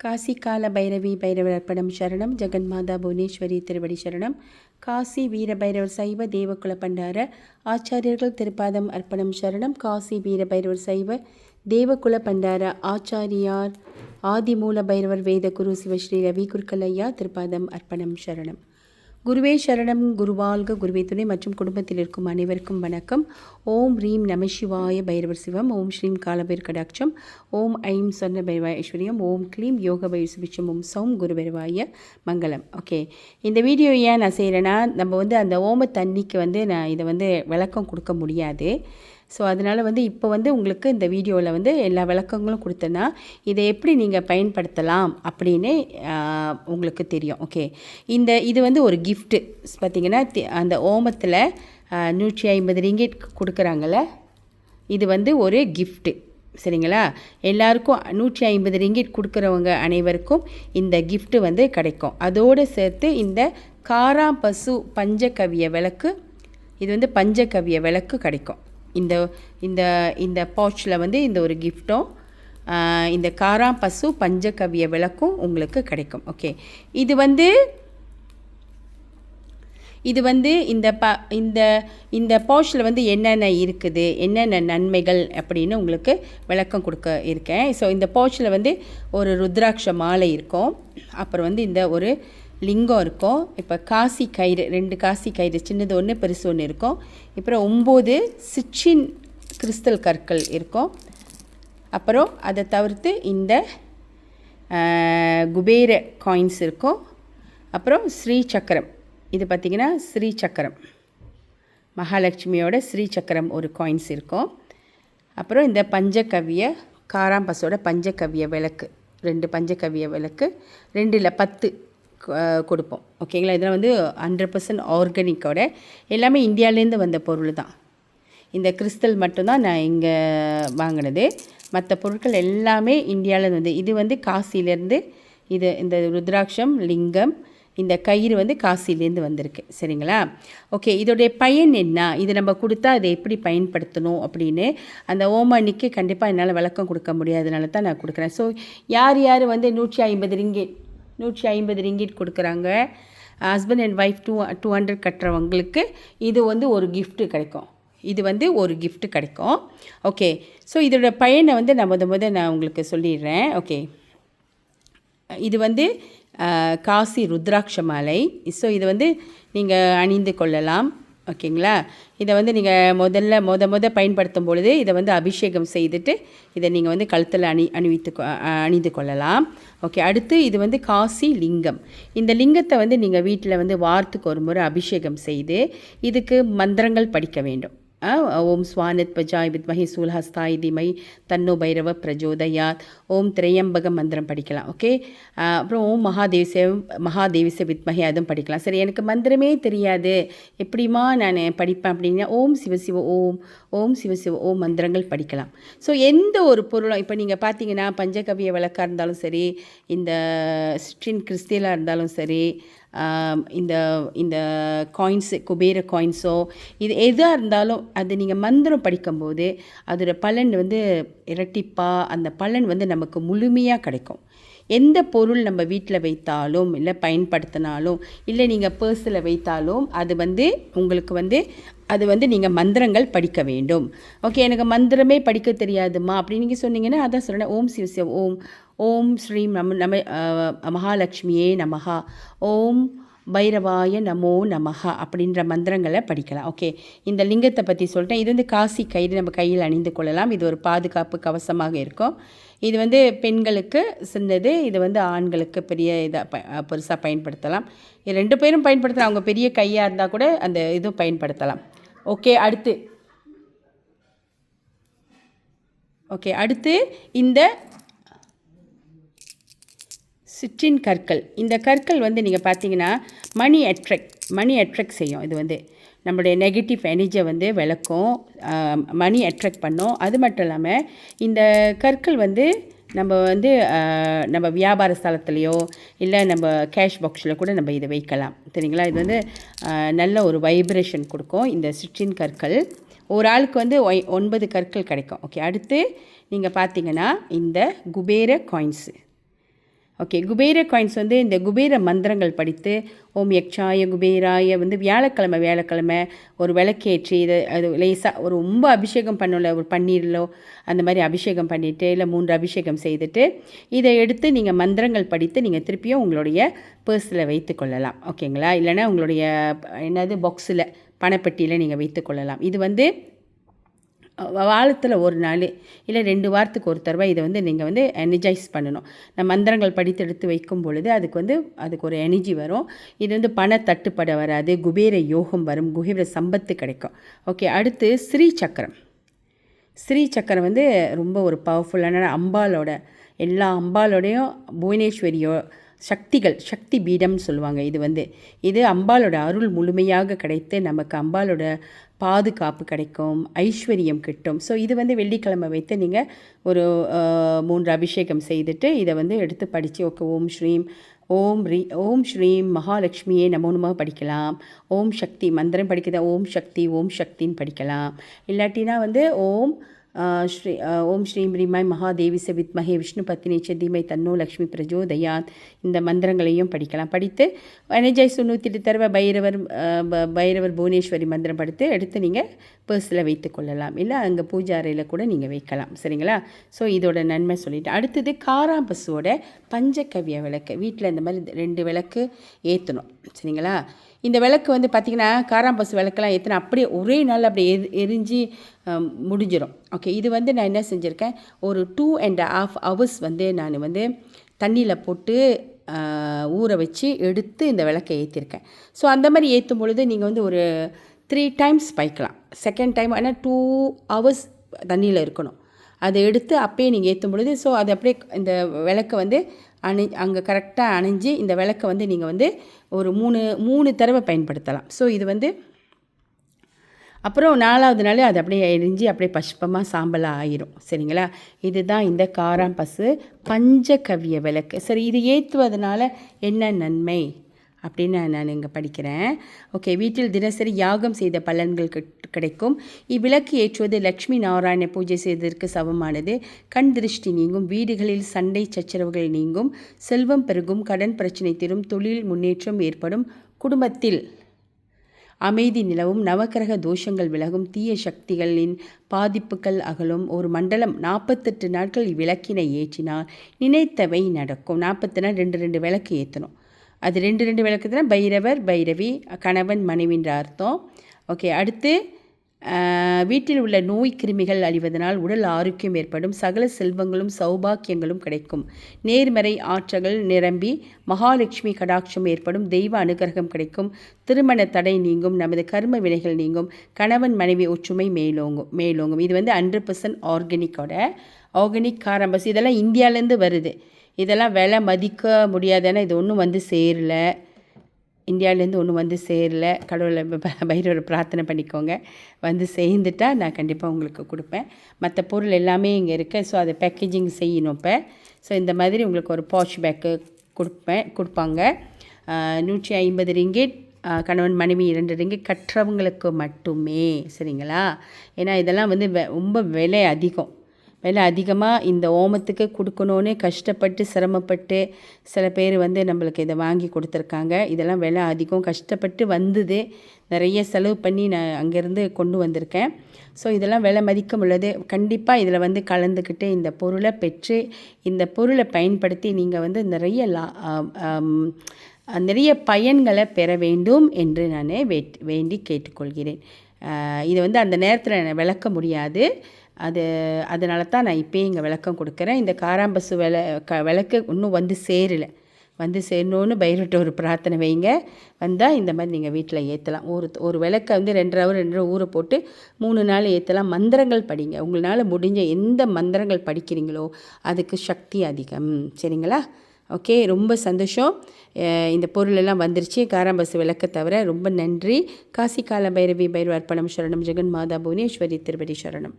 காசி கால பைரவி பைரவர் அர்ப்பணம் சரணம். ஜெகன்மாதா புவனேஸ்வரி திருவடி சரணம். காசி வீர பைரவர் சைவ தேவகுல பண்டார ஆச்சாரியர்கள் திருப்பாதம் அர்ப்பணம் சரணம். காசி வீர பைரவர் சைவ தேவகுல பண்டார ஆச்சாரியார் ஆதிமூல பைரவர் வேத குரு சிவஸ்ரீ ரவி குருக்கலையா திருப்பாதம் அர்ப்பணம் சரணம். குருவே சரணம். குருவாழ்க குருவே துணை மற்றும் குடும்பத்தில் இருக்கும் அனைவருக்கும் வணக்கம். ஓம் ரீம் நம சிவாய பைரவர் சிவம். ஓம் ஸ்ரீம் காலபைர் கடாட்சம். ஓம் ஐம் சொன்ன பைரவாய ஐஸ்வர்யம். ஓம் க்ளீம் யோக பைர் சுபிச்சம். ஓம் சௌம் குரு பைரவாய மங்களம். ஓகே, இந்த வீடியோ ஏன் நான் செய்கிறேன்னா, நம்ம அந்த ஓம தண்ணிக்கு நான் இதை விளக்கம் கொடுக்க முடியாது. ஸோ அதனால் இப்போ உங்களுக்கு இந்த வீடியோவில் எல்லா விளக்கங்களும் கொடுத்தேன்னா இதை எப்படி நீங்கள் பயன்படுத்தலாம் அப்படின்னு உங்களுக்கு தெரியும். ஓகே, இது ஒரு கிஃப்ட்டு பார்த்திங்கன்னா, அந்த ஓமத்தில் 150 ரிங்கிட் கொடுக்குறாங்கள்ல, இது ஒரு கிஃப்ட்டு. சரிங்களா? எல்லாருக்கும் 150 ரிங்கிட் கொடுக்குறவங்க அனைவருக்கும் இந்த கிஃப்ட்டு கிடைக்கும். அதோடு சேர்த்து இந்த காராம்பசு பஞ்சகவிய விளக்கு, இது பஞ்சகவிய விளக்கு கிடைக்கும். இந்த இந்த இந்த பவுச்சில் இந்த ஒரு கிஃப்ட்டும் இந்த காராம்பசு பஞ்சகவிய விளக்கும் உங்களுக்கு கிடைக்கும். ஓகே, இது இந்த பவுச்சில் என்னென்ன இருக்குது, என்னென்ன நன்மைகள் அப்படின்னு உங்களுக்கு விளக்கம் கொடுக்க இருக்கேன். ஸோ இந்த பவுச்சில் ஒரு ருத்ராட்ச மாலை இருக்கும். அப்புறம் இந்த ஒரு லிங்கம் இருக்கும். இப்போ காசி கயிறு, 2 காசி கயிறு, சின்னது ஒன்று பெருசு ஒன்று இருக்கும். அப்புறம் 9 சிச்சின் கிறிஸ்டல் கற்கள் இருக்கும். அப்புறம் அதை தவிர்த்து இந்த குபேர காயின்ஸ் இருக்கும். அப்புறம் ஸ்ரீ சக்கரம், இது பார்த்திங்கன்னா ஸ்ரீ சக்கரம், மகாலட்சுமியோட ஸ்ரீ சக்கரம் ஒரு காயின்ஸ் இருக்கும். அப்புறம் இந்த பஞ்சகவிய காராம்பஸோட பஞ்சகவிய விளக்கு, 2 பஞ்சகவிய விளக்கு, 2 இல்லை 10 கொடுப்போம். ஓகேங்களா? இதெல்லாம் 100% ஆர்கானிக்கோட, எல்லாமே இந்தியாவிலேருந்து வந்த பொருள் தான். இந்த கிறிஸ்டல் மட்டும்தான் நான் இங்கே வாங்கினது. மற்ற பொருட்கள் எல்லாமே இந்தியாவிலேருந்து இது காசிலேருந்து. இந்த ருத்ராட்சம் லிங்கம், இந்த கயிறு காசிலேருந்து வந்திருக்கு. சரிங்களா? ஓகே, இதோடைய பயன் என்ன, இது நம்ம கொடுத்தா அதை எப்படி பயன்படுத்தணும் அப்படின்னு அந்த ஓம அன்னைக்கு கண்டிப்பாக என்னால் விளக்கம் கொடுக்க முடியாதனால தான் நான் கொடுக்குறேன். ஸோ யார் 150 ரிங்கிட் கொடுக்குறாங்க, ஹஸ்பண்ட் அண்ட் ஒய்ஃப் 200 கட்டுறவங்களுக்கு இது ஒரு கிஃப்ட்டு கிடைக்கும். இது ஒரு கிஃப்ட்டு கிடைக்கும். ஓகே, ஸோ இதோட பயனை நான் உங்களுக்கு சொல்லிடுறேன். ஓகே, இது காசி ருத்ராட்ச மாலை. ஸோ இது நீங்கள் அணிந்து கொள்ளலாம். ஓகேங்களா? இதை நீங்கள் முதல்ல பயன்படுத்தும் பொழுது இதை அபிஷேகம் செய்துட்டு இதை நீங்கள் கழுத்தில் அணிந்து கொள்ளலாம். ஓகே, அடுத்து இது காசி லிங்கம். இந்த லிங்கத்தை நீங்கள் வீட்டில் வாரத்துக்கு ஒரு முறை அபிஷேகம் செய்து இதுக்கு மந்திரங்கள் படிக்க வேண்டும். ஓம் ஸ்வானத் பஜாய் வித்மஹி சூல்ஹஸ்தாய் திமை தன்னோ பைரவ பிரஜோதயாத். ஓம் திரையம்பக மந்திரம் படிக்கலாம். ஓகே, அப்புறம் ஓம் மகாதேவிச வித்மஹி அதுவும் படிக்கலாம். சரி, எனக்கு மந்திரமே தெரியாது, எப்படிமா நான் படிப்பேன் அப்படின்னா ஓம் சிவசிவ ஓம், ஓம் சிவசிவ ஓம் மந்திரங்கள் படிக்கலாம். ஸோ எந்த ஒரு பொருளும், இப்போ நீங்கள் பார்த்தீங்கன்னா பஞ்சகவிய விளக்காக இருந்தாலும் சரி, இந்த ஸ்ட்ரின் கிறிஸ்டியலாக இருந்தாலும் சரி, இந்த காயின்ஸு குபேர காயின்ஸோ இது எதாக இருந்தாலும் அது நீங்கள் மந்திரம் படிக்கும்போது அதோட பலன் இரட்டிப்பாக அந்த பலன் நமக்கு முழுமையாக கிடைக்கும். எந்த பொருள் நம்ம வீட்டில் வைத்தாலும் இல்லை பயன்படுத்தினாலும் இல்லை நீங்கள் பர்ஸில் வைத்தாலும் அது உங்களுக்கு அது நீங்கள் மந்திரங்கள் படிக்க வேண்டும். ஓகே, எனக்கு மந்திரமே படிக்க தெரியாதுமா அப்படின்னு நீங்கள் சொன்னீங்கன்னா அதான் சொல்கிறேன். ஓம் சிவ ஓம், ஓம் ஸ்ரீம் நம மகாலட்சுமியே நமஹா, ஓம் பைரவாய நமோ நமஹா அப்படின்ற மந்திரங்களை படிக்கலாம். ஓகே, இந்த லிங்கத்தை பற்றி சொல்லிட்டேன். இது காசி கயிறு நம்ம கையில் அணிந்து கொள்ளலாம். இது ஒரு பாதுகாப்பு கவசமாக இருக்கும். இது பெண்களுக்கு சின்னது, இது ஆண்களுக்கு பெரிய இதாக பெருசாக பயன்படுத்தலாம். இது 2 பேரும் பயன்படுத்தலாம். அவங்க பெரிய கையாக இருந்தால் கூட அந்த இதுவும் பயன்படுத்தலாம். அடுத்து இந்த சிற்றின் கற்கள். இந்த கற்கள் நீங்கள் பார்த்தீங்கன்னா மணி அட்ராக்ட் செய்யும். இது நம்மளுடைய நெகட்டிவ் எனர்ஜியை விளக்கும், மணி அட்ராக்ட் பண்ணும். அது மட்டும் இல்லாமல் இந்த கற்கள் நம்ம நம்ம வியாபார ஸ்தலத்துலேயோ இல்லை நம்ம கேஷ் பாக்ஸில் கூட நம்ம இதை வைக்கலாம். சரிங்களா? இது நல்ல ஒரு வைப்ரேஷன் கொடுக்கும் இந்த சிற்றின் கற்கள். ஒரு ஆளுக்கு 9 கற்கள் கிடைக்கும். ஓகே, அடுத்து நீங்கள் பார்த்தீங்கன்னா இந்த Kubera coins. Okay, Kubera coins வந்து இந்த குபேர மந்திரங்கள் படித்து ஓம் யக்ஷாய குபேராய வந்து வியாழக்கிழமை ஒரு விளக்கேற்றி இதை அது லேசாக ஒரு ரொம்ப அபிஷேகம் பண்ணல, ஒரு பன்னீரிலோ அந்த மாதிரி அபிஷேகம் பண்ணிவிட்டு இல்லை 3 அபிஷேகம் செய்துட்டு இதை எடுத்து நீங்கள் மந்திரங்கள் படித்து நீங்கள் திருப்பியும் உங்களுடைய பர்ஸில் வைத்து கொள்ளலாம். ஓகேங்களா? இல்லைனா உங்களுடைய பாக்ஸில் பணப்பெட்டியில் நீங்கள் வைத்து கொள்ளலாம். இது வந்து வாரத்தில் ஒரு நாள் இல்லை 2 வாரத்துக்கு ஒரு தடவை இதை வந்து நீங்கள் வந்து எனர்ஜைஸ் பண்ணணும். நம்ம மந்திரங்கள் படித்து எடுத்து வைக்கும் பொழுது அதுக்கு ஒரு எனர்ஜி வரும். இது வந்து பண தட்டுப்பட வராது, குபேர யோகம் வரும், குபேர சம்பத்து கிடைக்கும். ஓகே, அடுத்து ஸ்ரீ சக்கரம் வந்து ரொம்ப ஒரு பவர்ஃபுல்லான எல்லா அம்பாலோடையும் புவனேஸ்வரியோ சக்தி பீடம்னு சொல்லுவாங்க. இது அம்பாலோட அருள் முழுமையாக கிடைத்து நமக்கு அம்பாலோட பாதுகாப்பு கிடைக்கும், ஐஸ்வர்யம் கிட்டும். ஸோ இது வந்து வெள்ளிக்கிழமை வைத்து நீங்கள் ஒரு 3 அபிஷேகம் செய்துட்டு இதை வந்து எடுத்து படித்து ஓகே ஓம் ஸ்ரீம் மகாலட்சுமியே நமோ படிக்கலாம். ஓம் சக்தி மந்திரம் படிக்கிறதா ஓம் சக்தின்னு படிக்கலாம். இல்லாட்டினா வந்து ஓம் ஸ்ரீம் ரீமாய் மகாதேவிச வித்மஹே விஷ்ணு பத்தினேச்ச தீமை தன்னோ லக்ஷ்மி பிரஜோதயாத் இந்த மந்திரங்களையும் படிக்கலாம். படித்து எனர்ஜைஸ் 108 தடவை பைரவர் புவனேஸ்வரி மந்திரம் படித்து எடுத்து நீங்கள் பர்ஸில் வைத்து கொள்ளலாம். இல்லை அங்கே பூஜை அறையில் கூட நீங்கள் வைக்கலாம். சரிங்களா? ஸோ இதோட நன்மை சொல்லிவிட்டு அடுத்தது காராம்பசுவோட பஞ்சகவ்ய விளக்கு வீட்டில் இந்த மாதிரி 2 விளக்கு ஏற்றணும். சரிங்களா? இந்த விளக்கு வந்து பார்த்திங்கன்னா காராம்பசு விளக்கெல்லாம் ஏற்றினா அப்படியே ஒரே நாள் அப்படியே எரிஞ்சு முடிஞ்சிடும். ஓகே, இது வந்து நான் என்ன செஞ்சுருக்கேன், ஒரு 2.5 hours வந்து நான் வந்து தண்ணியில் போட்டு ஊற வச்சு எடுத்து இந்த விளக்கை ஏற்றிருக்கேன். ஸோ அந்த மாதிரி ஏற்றும் பொழுது நீங்கள் வந்து ஒரு 3 times பாய்க்கலாம். செகண்ட் டைம் ஆனால் 2 hours தண்ணியில் இருக்கணும். அதை எடுத்து அப்பயே நீங்கள் ஏற்றும் பொழுது ஸோ அது அப்படியே இந்த விளக்கை வந்து அங்கே கரெக்டாக அணைஞ்சு இந்த விளக்கை வந்து நீங்கள் வந்து ஒரு 3 தடவை பயன்படுத்தலாம். ஸோ இது வந்து அப்புறம் 4வது நாள் அது அப்படியே எரிஞ்சு அப்படியே பஷ்பமாக சாம்பலாக ஆயிரும். சரிங்களா? இதுதான் இந்த காராம்பசு பஞ்சகவ்ய விளக்கு. சரி, இது ஏற்றுவதனால என்ன நன்மை அப்படின்னு நான் இங்கே படிக்கிறேன். ஓகே, வீட்டில் தினசரி யாகம் செய்த பலன்கள் கிடைக்கும். இவ்விளக்கு ஏற்றுவது லக்ஷ்மி நாராயண பூஜை செய்ததற்கு சமமானது. கண் திருஷ்டி நீங்கும், வீடுகளில் சண்டை சச்சரவுகள் நீங்கும், செல்வம் பெருகும், கடன் பிரச்சனை தீரும், தொழில் முன்னேற்றம் ஏற்படும், குடும்பத்தில் அமைதி நிலவும், நவக்கிரக தோஷங்கள் விலகும், தீய சக்திகளின் பாதிப்புகள் அகலும். ஒரு மண்டலம் 48 நாட்கள் இவ்விளக்கினை ஏற்றினால் நினைத்தவை நடக்கும். 40 நாள் 2 விளக்கு ஏற்றணும். அது 2 விளக்கு தான் பைரவர் பைரவி கணவன் மனைவின்ற அர்த்தம். ஓகே, அடுத்து வீட்டில் உள்ள நோய் கிருமிகள் அழிவதனால் உடல் ஆரோக்கியம் ஏற்படும், சகல செல்வங்களும் சௌபாக்கியங்களும் கிடைக்கும், நேர்மறை ஆற்றல்கள் நிரம்பி மகாலட்சுமி கடாட்சம் ஏற்படும், தெய்வ அனுகிரகம் கிடைக்கும், திருமண தடை நீங்கும், நமது கர்ம வினைகள் நீங்கும், கணவன் மனைவி ஒற்றுமை மேலோங்கும். இது வந்து 100% ஆர்கானிக் காராம்பசு. இதெல்லாம் இந்தியாவிலேருந்து வருது. இதெல்லாம் விலை மதிக்க முடியாதுன்னா இது ஒன்றும் வந்து சேரலை, இந்தியாவிலேருந்து ஒன்றும் வந்து சேரலை. கடவுளை பைரவரை பிரார்த்தனை பண்ணிக்கோங்க, வந்து சேர்ந்துட்டால் நான் கண்டிப்பாக உங்களுக்கு கொடுப்பேன். மற்ற பொருள் எல்லாமே இங்கே இருக்குது. ஸோ அதை பேக்கேஜிங் செய்யணும். இப்போ ஸோ இந்த மாதிரி உங்களுக்கு ஒரு பாஷ் பேக்கு கொடுப்பாங்க. 150 ரிங்கிட், கணவன் மனைவி 2 ரிங்கிட், கற்றவங்களுக்கு மட்டுமே. சரிங்களா? ஏன்னா இதெல்லாம் வந்து ரொம்ப விலை அதிகமாக இந்த ஓமத்துக்கு கொடுக்கணுன்னு கஷ்டப்பட்டு சிரமப்பட்டு சில பேர் வந்து நம்மளுக்கு இதை வாங்கி கொடுத்துருக்காங்க. இதெல்லாம் விலை அதிகம், கஷ்டப்பட்டு வந்தது, நிறைய செலவு பண்ணி நான் அங்கேருந்து கொண்டு வந்திருக்கேன். ஸோ இதெல்லாம் விலை மதிக்க உள்ளது. கண்டிப்பாக இதில் வந்து கலந்துக்கிட்டு இந்த பொருளை பெற்று இந்த பொருளை பயன்படுத்தி நீங்கள் வந்து நிறைய பயன்களை பெற வேண்டும் என்று நான் வேண்டி கேட்டுக்கொள்கிறேன். இதை வந்து அந்த நேரத்தில் விளக்க முடியாது. அதனால தான் நான் இப்போயே இங்கே விளக்கம் கொடுக்குறேன். இந்த காராம்பசு விளக்கு இன்னும் வந்து சேரணுன்னு பைரவர்கிட்ட ஒரு பிரார்த்தனை வைங்க. வந்தால் இந்த மாதிரி நீங்கள் வீட்டில் ஏற்றலாம். ஒரு விளக்கை வந்து 2 hour ஊற போட்டு 3 நாள் ஏற்றலாம். மந்திரங்கள் படிங்க. உங்களால் முடிஞ்ச எந்த மந்திரங்கள் படிக்கிறீங்களோ அதுக்கு சக்தி அதிகம். சரிங்களா? ஓகே, ரொம்ப சந்தோஷம். இந்த பொருளெல்லாம் வந்துருச்சு, காராம்பசு விளக்க தவிர. ரொம்ப நன்றி. காசி கால பைரவி பைரவ அர்ப்பணம் சரணம். ஜெகன் மாதா புவனேஸ்வரி திருவடி சரணம்.